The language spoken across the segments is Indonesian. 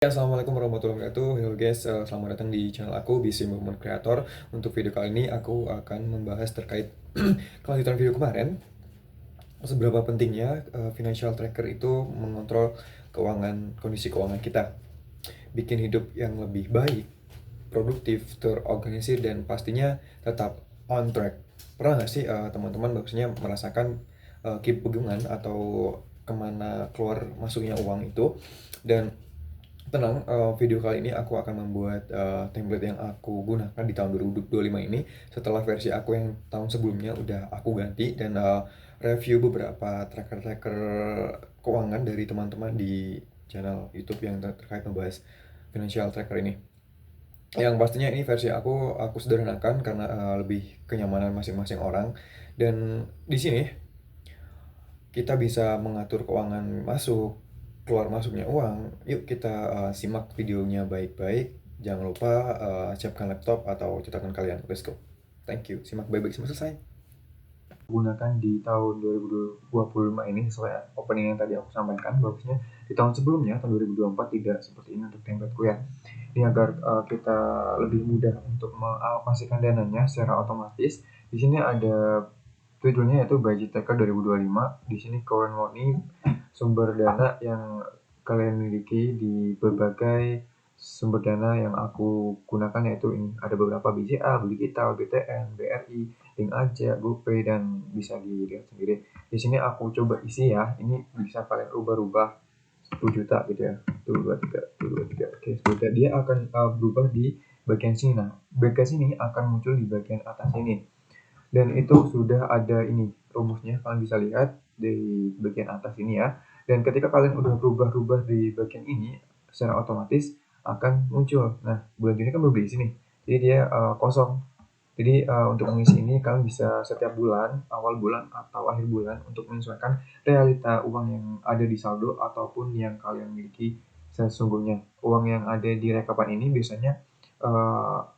Ya, assalamualaikum warahmatullahi wabarakatuh. Hello guys, selamat datang di channel aku, BC Movement Creator. Untuk video kali ini aku akan membahas terkait kelanjutan video kemarin, seberapa pentingnya financial tracker itu mengontrol kondisi keuangan kita, bikin hidup yang lebih baik, produktif, terorganisir, dan pastinya tetap on track. Pernah nggak sih teman-teman maksudnya merasakan kebingungan atau kemana keluar masuknya uang itu? Dan tenang, video kali ini aku akan membuat template yang aku gunakan di tahun 2025 ini setelah versi aku yang tahun sebelumnya udah aku ganti, dan review beberapa tracker-tracker keuangan dari teman-teman di channel YouTube yang terkait membahas financial tracker ini. Yang pastinya ini versi aku sederhanakan karena lebih kenyamanan masing-masing orang. Dan di sini kita bisa mengatur keuangan masuk, keluar masuknya uang. Yuk kita simak videonya baik-baik. Jangan lupa siapkan laptop atau catatan kalian. Let's go. Thank you. Simak baik-baik sampai selesai. Gunakan di tahun 2025 ini sesuai opening yang tadi aku sampaikan, bagusnya di tahun sebelumnya tahun 2024 tidak seperti ini untuk templateku ya. Ini agar kita lebih mudah untuk mengalokasikan dananya secara otomatis. Di sini ada judulnya yaitu Budget Tracker 2025. Di sini current money, sumber dana yang kalian miliki di berbagai sumber dana yang aku gunakan, yaitu ini ada beberapa BCA, Digital, BTN, BRI, Link Aja, GoPay, dan bisa dilihat sendiri. Di sini aku coba isi ya, ini bisa kalian ubah-ubah 10 juta gitu ya, 1, 2, 3, 1, 2, 3, oke 10 juta. Dia akan berubah di bagian sini. Nah, bagian sini akan muncul di bagian atas ini. Dan itu sudah ada ini rumusnya, kalian bisa lihat di bagian atas ini ya. Dan ketika kalian udah berubah-ubah di bagian ini, secara otomatis akan muncul. Nah, bulan Juni kan belum diisi nih, jadi dia kosong. Jadi untuk mengisi ini kalian bisa setiap bulan, awal bulan atau akhir bulan, untuk menyesuaikan realita uang yang ada di saldo ataupun yang kalian miliki sesungguhnya. Uang yang ada di rekapan ini biasanya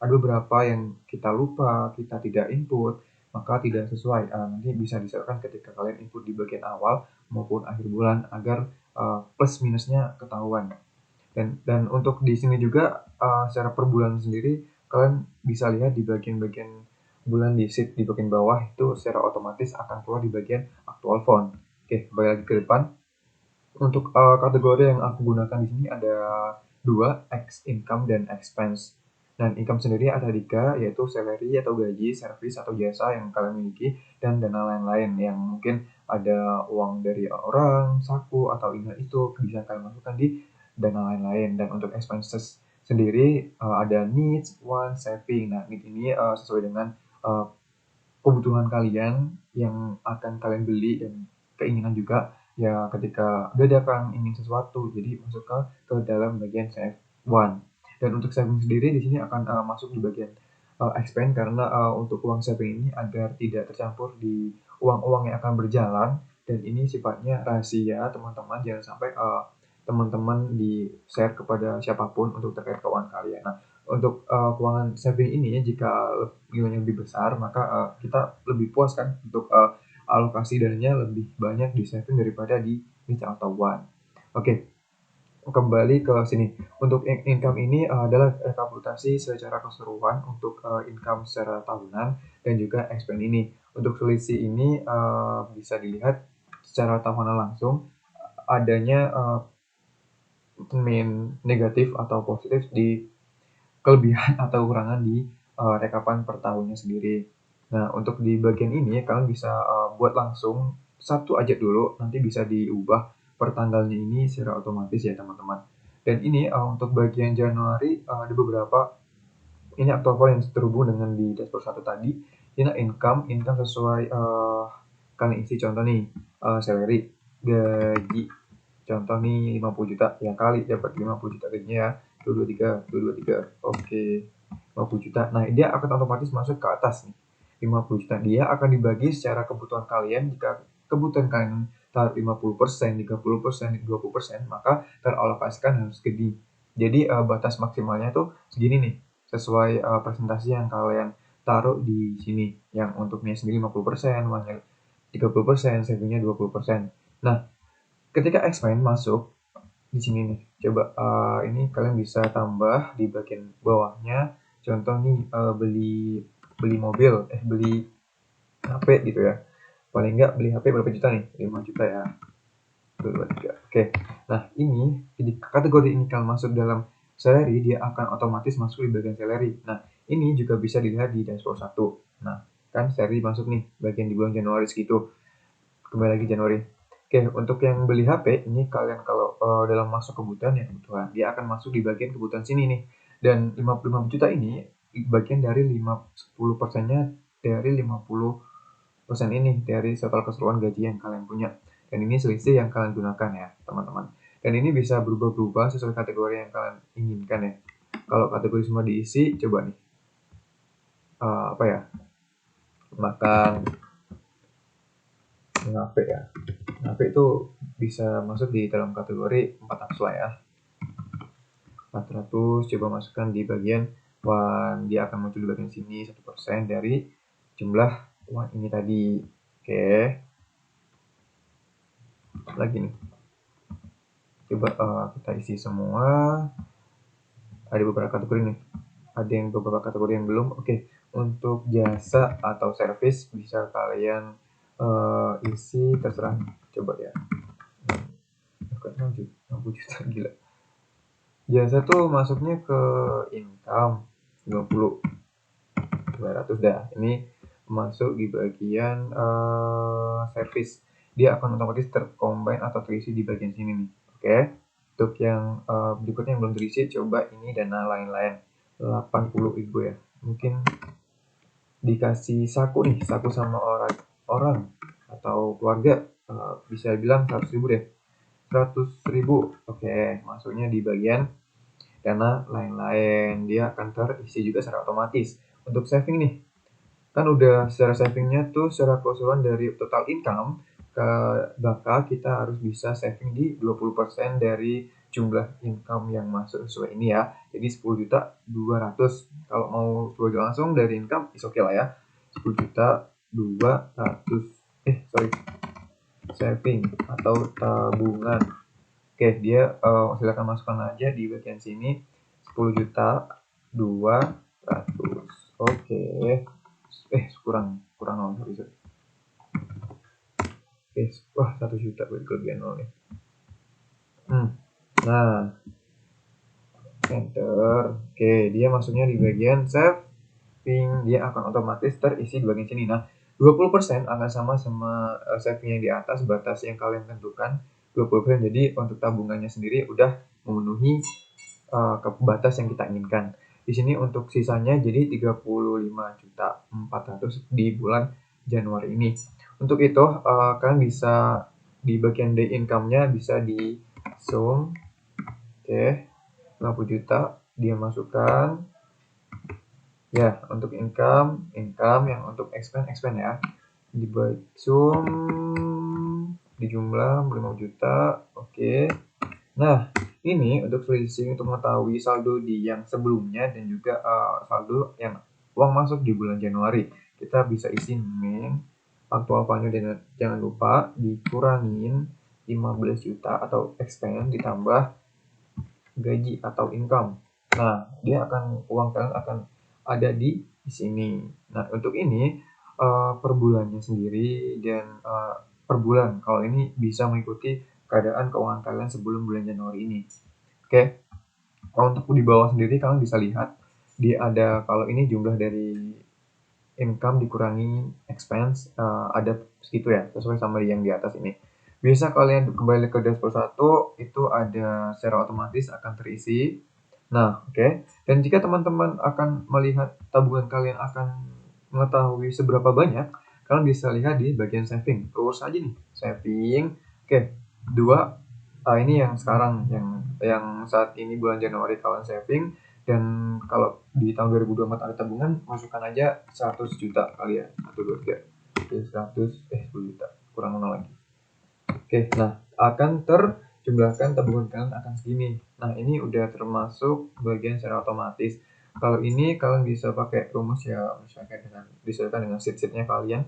ada beberapa yang kita lupa, kita tidak input, maka tidak sesuai. Nanti bisa disesuaikan ketika kalian input di bagian awal maupun akhir bulan agar plus minusnya ketahuan. Dan untuk di sini juga secara per bulan sendiri kalian bisa lihat di bagian-bagian bulan di sheet di bagian bawah itu secara otomatis akan keluar di bagian actual font. Oke, kembali lagi ke depan. Untuk kategori yang aku gunakan di sini ada dua, X income dan expense. Dan income sendiri ada tiga, yaitu salary atau gaji, service atau jasa yang kalian miliki, dan dana lain-lain yang mungkin ada uang dari orang, saku, atau ini itu bisa kalian masukkan di dana lain-lain. Dan untuk expenses sendiri ada needs, want, saving. Nah, need ini sesuai dengan kebutuhan kalian yang akan kalian beli, dan keinginan juga ya ketika dadakan ingin sesuatu, jadi masuk ke dalam bagian save one. Dan untuk saving sendiri di sini akan masuk di bagian expand, karena untuk uang saving ini agar tidak tercampur di uang-uang yang akan berjalan, dan ini sifatnya rahasia teman-teman, jangan sampai teman-teman di share kepada siapapun untuk terkait keuangan kalian. Nah, untuk keuangan saving ini jika nilainya lebih besar, maka kita lebih puas kan untuk alokasi dananya lebih banyak di saving daripada di NISA atau one. Oke, kembali ke sini. Untuk income ini adalah rekapitulasi secara keseluruhan untuk income secara tahunan dan juga expense ini. Untuk selisih ini bisa dilihat secara tahunan langsung adanya min negatif atau positif di kelebihan atau kekurangan di rekapan per tahunnya sendiri. Nah, untuk di bagian ini kalian bisa buat langsung satu aja dulu, nanti bisa diubah per tanggalnya ini secara otomatis ya teman-teman. Dan ini untuk bagian Januari ada beberapa ini aktual file yang terhubung dengan di dashboard satu tadi. Ini income sesuai kalian isi, contoh nih salary, gaji, contoh nih 50 juta, ya kali dapat 50 juta gajinya ya, 223, oke, 50 juta. Nah, dia akan otomatis masuk ke atas nih, 50 juta. Dia akan dibagi secara kebutuhan kalian. Jika kebutuhan kalian taruh 50%, 30%, 20%, maka teralokasikan harus segini. Jadi batas maksimalnya tuh segini nih, sesuai presentasi yang kalian taruh di sini. Yang untuknya sendiri 50%, uangnya 30%, savingnya 20%. Nah, ketika expense masuk, di sini nih. Coba ini kalian bisa tambah di bagian bawahnya. Contoh nih beli mobil, beli HP gitu ya. Paling nggak beli HP berapa juta nih? 5 juta ya. 2, 3. Oke. Nah, ini di kategori ini kalau masuk dalam salary, dia akan otomatis masuk di bagian salary. Nah, ini juga bisa dilihat di dashboard 1. Nah, kan salary masuk nih bagian di bulan Januari segitu. Kembali lagi Januari. Oke, untuk yang beli HP ini kalian kalau dalam masuk kebutuhan ya kebutuhan, dia akan masuk di bagian kebutuhan sini nih. Dan 55 juta ini bagian dari 10 persennya dari 50% ini dari total keseluruhan gaji yang kalian punya. Dan ini selisih yang kalian gunakan ya, teman-teman. Dan ini bisa berubah-ubah sesuai kategori yang kalian inginkan ya. Kalau kategori semua diisi, coba nih. Apa ya? Makan HP ya. HP itu bisa masuk di dalam kategori 400 lah ya. 400 coba masukkan di bagian uang, dia akan muncul di bagian sini 1% dari jumlah uang ini tadi. Oke. Lagi nih. Coba kita isi semua. Ada beberapa kategori nih. Ada yang beberapa kategori yang belum. Oke. Untuk jasa atau service bisa kalian isi terserah. Coba ya. 60 juta gila. Jasa tuh masuknya ke income 20 200 dah. Ini masuk di bagian service. Dia akan otomatis tercombine atau terisi di bagian sini nih. Oke. Untuk yang berikutnya yang belum terisi, coba ini dana lain-lain 80.000 ya. Mungkin dikasih saku nih, saku sama orang atau keluarga, bisa bilang 100.000 deh. 100.000. Oke, masuknya di bagian dana lain-lain. Dia akan terisi juga secara otomatis. Untuk saving nih, kan udah secara savingnya tuh secara keseluruhan dari total income ke bakal kita harus bisa saving di 20% dari jumlah income yang masuk sesuai ini ya. Jadi 10.200.000. Kalau mau 10 juta langsung dari income is oke lah ya. 10.200.000 saving atau tabungan. Oke, dia silakan masukkan aja di bagian sini 10.200.000. Oke. Kurang 0, sorry. Oke, wah 1 juta berarti kelebihan 0 nih. Nah, enter. Oke, dia masuknya di bagian saving. Dia akan otomatis terisi di bagian sini. Nah, 20% akan sama saving yang di atas, batas yang kalian tentukan 20%. Jadi untuk tabungannya sendiri udah memenuhi ke batas yang kita inginkan. Di sini untuk sisanya jadi 35.400.000 di bulan Januari ini. Untuk itu kalian bisa di bagian day income-nya bisa di zoom. Oke, 50 juta dia masukkan. Ya, untuk income yang untuk expense ya. Di zoom di jumlah 5 juta. Oke. Nah, ini untuk selisih untuk mengetahui saldo di yang sebelumnya dan juga saldo yang uang masuk di bulan Januari. Kita bisa isi aktual value dan jangan lupa dikurangin 15 juta atau expense ditambah gaji atau income. Nah, uang kalian akan ada di sini. Nah, untuk ini per bulannya sendiri dan per bulan kalau ini bisa mengikuti keadaan keuangan kalian sebelum bulan Januari ini. Oke. Kalau untuk di bawah sendiri kalian bisa lihat dia ada kalau ini jumlah dari income dikurangi expense ada segitu ya, sesuai sama yang di atas ini. Bisa kalian kembali ke dashboard 1 itu ada secara otomatis akan terisi. Nah, oke. Dan jika teman-teman akan melihat tabungan kalian akan mengetahui seberapa banyak, kalian bisa lihat di bagian saving. Terus aja nih, saving. Oke, 2 ini yang sekarang yang saat ini bulan Januari kalian saving. Dan kalau di tahun 2024 ada tabungan, masukkan aja 100 juta kali ya. 1, 2, 3. Oke, 10 juta. Kurang 0 lagi. Oke, nah akan terjumlahkan tabungan kalian akan segini. Nah, ini udah termasuk bagian secara otomatis. Kalau ini kalian bisa pakai rumus ya, disesuaikan dengan sheet-sheetnya kalian.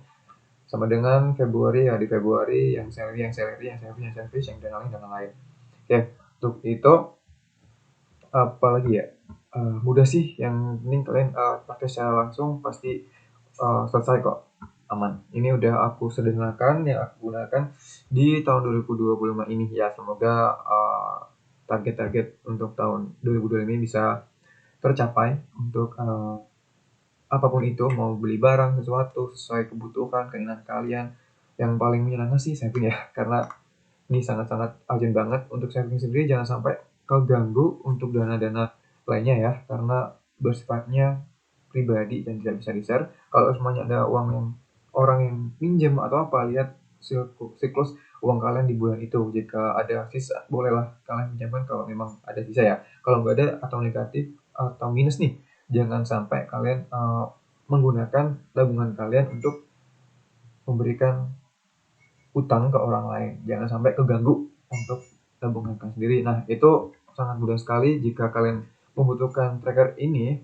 Sama dengan Februari ya, di Februari yang salary, yang service, yang dana lain. Oke, Untuk itu, apalagi ya, mudah sih, yang penting kalian pakai secara langsung pasti selesai kok, aman. Ini udah aku sederhanakan yang aku gunakan di tahun 2025 ini ya. Semoga target-target untuk tahun 2025 ini bisa tercapai untuk apapun itu, mau beli barang sesuatu sesuai kebutuhan keinginan kalian. Yang paling menyenangkan sih saving ya, karena ini sangat-sangat urgent banget. Untuk saving sendiri jangan sampai keganggu untuk dana-dana lainnya ya, karena bersifatnya pribadi dan tidak bisa di-share. Kalau semuanya ada uang yang orang yang pinjam atau apa, lihat siklus uang kalian di bulan itu. Jika ada sisa, bolehlah kalian pinjamkan kalau memang ada sisa ya. Kalau nggak ada atau negatif atau minus nih, jangan sampai kalian menggunakan tabungan kalian untuk memberikan utang ke orang lain. Jangan sampai keganggu untuk tabungan kalian sendiri. Nah, itu sangat mudah sekali. Jika kalian membutuhkan tracker ini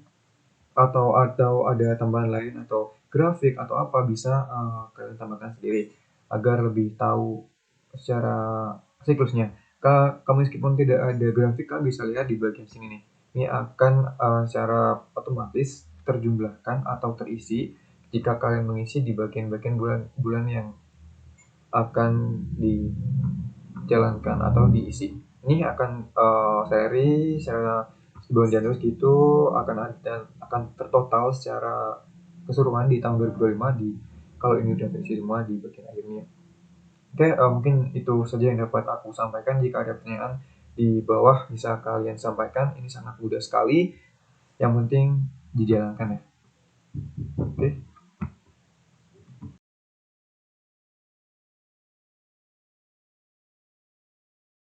atau ada tambahan lain atau grafik atau apa, bisa kalian tambahkan sendiri agar lebih tahu secara siklusnya. Kamu meskipun tidak ada grafik, kalian bisa lihat di bagian sini nih. Ini akan secara otomatis terjumlahkan atau terisi jika kalian mengisi di bagian-bagian bulan-bulan yang akan dijalankan atau diisi. Ini akan seri secara bulan Januari gitu, akan tertotal secara keseluruhan di tahun 2025 kalau ini udah terisi semua di bagian akhirnya. Oke, mungkin itu saja yang dapat aku sampaikan. Jika ada pertanyaan di bawah bisa kalian sampaikan. Ini sangat mudah sekali. Yang penting dijalankan ya.